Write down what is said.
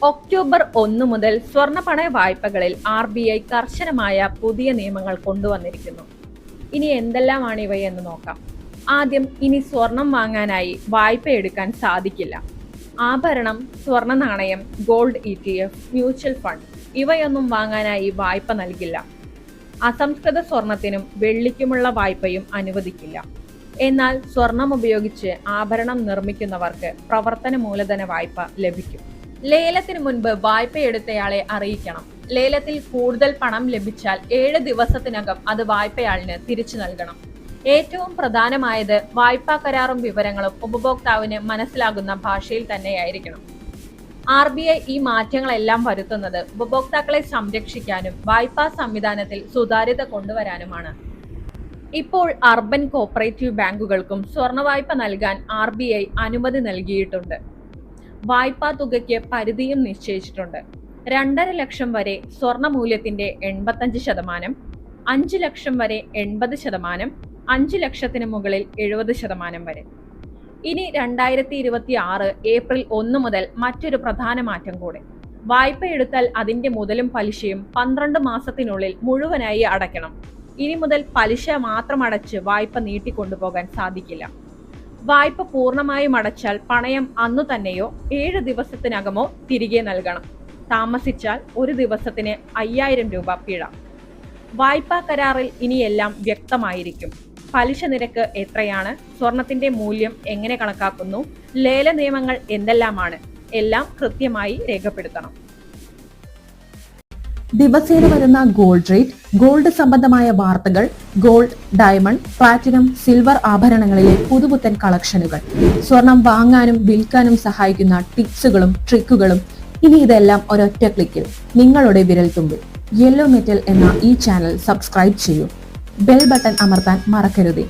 October 1 മുതൽ സ്വർണ്ണ വായ്പകളിൽ RBI കർശനമായ പുതിയ നിയമങ്ങൾ കൊണ്ടുവന്നിരിക്കുന്നു. ഇനി എന്തെല്ലാമാണ് ഇവയെന്ന് നോക്കാം. ആദ്യം, ഇനി സ്വർണം വാങ്ങാനായി വായ്പ എടുക്കാൻ സാധിക്കില്ല. ആഭരണം, സ്വർണ്ണ നാണയം, ഗോൾഡ് ETF, മ്യൂച്വൽ ഫണ്ട് ഇവയൊന്നും വാങ്ങാനായി വായ്പ നൽകില്ല. അസംസ്കൃത സ്വർണത്തിനും വെള്ളിക്കുമുള്ള വായ്പയും അനുവദിക്കില്ല. എന്നാൽ സ്വർണം ഉപയോഗിച്ച് ആഭരണം നിർമ്മിക്കുന്നവർക്ക് പ്രവർത്തന മൂലധന വായ്പ ലഭിക്കും. ലേലത്തിന് മുൻപ് വായ്പയെടുത്തയാളെ അറിയിക്കണം. ലേലത്തിൽ കൂടുതൽ പണം ലഭിച്ചാൽ 7 ദിവസത്തിനകം അത് വായ്പയാളിന് തിരിച്ചു നൽകണം. ഏറ്റവും പ്രധാനമായത് വായ്പാ കരാറും വിവരങ്ങളും ഉപഭോക്താവിന് മനസ്സിലാകുന്ന ഭാഷയിൽ തന്നെയായിരിക്കണം. RBI ഈ മാറ്റങ്ങളെല്ലാം വരുത്തുന്നത് ഉപഭോക്താക്കളെ സംരക്ഷിക്കാനും വായ്പാ സംവിധാനത്തിൽ സുതാര്യത കൊണ്ടുവരാനുമാണ്. ഇപ്പോൾ അർബൻ കോപ്പറേറ്റീവ് ബാങ്കുകൾക്കും സ്വർണ്ണ വായ്പ നൽകാൻ RBI അനുമതി നൽകിയിട്ടുണ്ട്. വായ്പാ തുകയ്ക്ക് പരിധിയും നിശ്ചയിച്ചിട്ടുണ്ട്. 2.5 ലക്ഷം വരെ സ്വർണ്ണ മൂല്യത്തിന്റെ 85%, 5 ലക്ഷം വരെ 80%, 5 ലക്ഷത്തിന് മുകളിൽ 70% വരെ. ഇനി 2026 ഏപ്രിൽ 1 മുതൽ മറ്റൊരു പ്രധാന മാറ്റം കൂടെ. വായ്പ എടുത്താൽ അതിന്റെ മുതലും പലിശയും 12 മാസത്തിനുള്ളിൽ മുഴുവനായി അടയ്ക്കണം. ഇനി മുതൽ പലിശ മാത്രം അടച്ച് വായ്പ നീട്ടിക്കൊണ്ടുപോകാൻ സാധിക്കില്ല. വായ്പ പൂർണ്ണമായും അടച്ചാൽ പണയം അന്നു തന്നെയോ 7 ദിവസത്തിനകമോ തിരികെ നൽകണം. താമസിച്ചാൽ 1 ദിവസത്തിന് 5000 രൂപ പിഴ. വായ്പാ കരാറിൽ ഇനിയെല്ലാം വ്യക്തമായിരിക്കും. പലിശ നിരക്ക് എത്രയാണ്, സ്വർണത്തിന്റെ മൂല്യം എങ്ങനെ കണക്കാക്കുന്നു, ലേല നിയമങ്ങൾ എന്തെല്ലാമാണ്, എല്ലാം കൃത്യമായി രേഖപ്പെടുത്തണം. ദിവസേന വരുന്ന ഗോൾഡ് റേറ്റ്, ഗോൾഡ് സംബന്ധമായ വാർത്തകൾ, ഗോൾഡ്, ഡയമണ്ട്, പ്ലാറ്റിനം, സിൽവർ ആഭരണങ്ങളിലെ പുതുപുത്തൻ കളക്ഷനുകൾ, സ്വർണം വാങ്ങാനും വിൽക്കാനും സഹായിക്കുന്ന ടിപ്സുകളും ട്രിക്കുകളും, ഇനി ഇതെല്ലാം ഒരൊറ്റ ക്ലിക്കിൽ നിങ്ങളുടെ വിരൽത്തുമ്പിൽ. യെല്ലോ മെറ്റൽ എന്ന ഈ ചാനൽ സബ്സ്ക്രൈബ് ചെയ്യൂ. ബെൽ ബട്ടൺ അമർത്താൻ മറക്കരുതേ.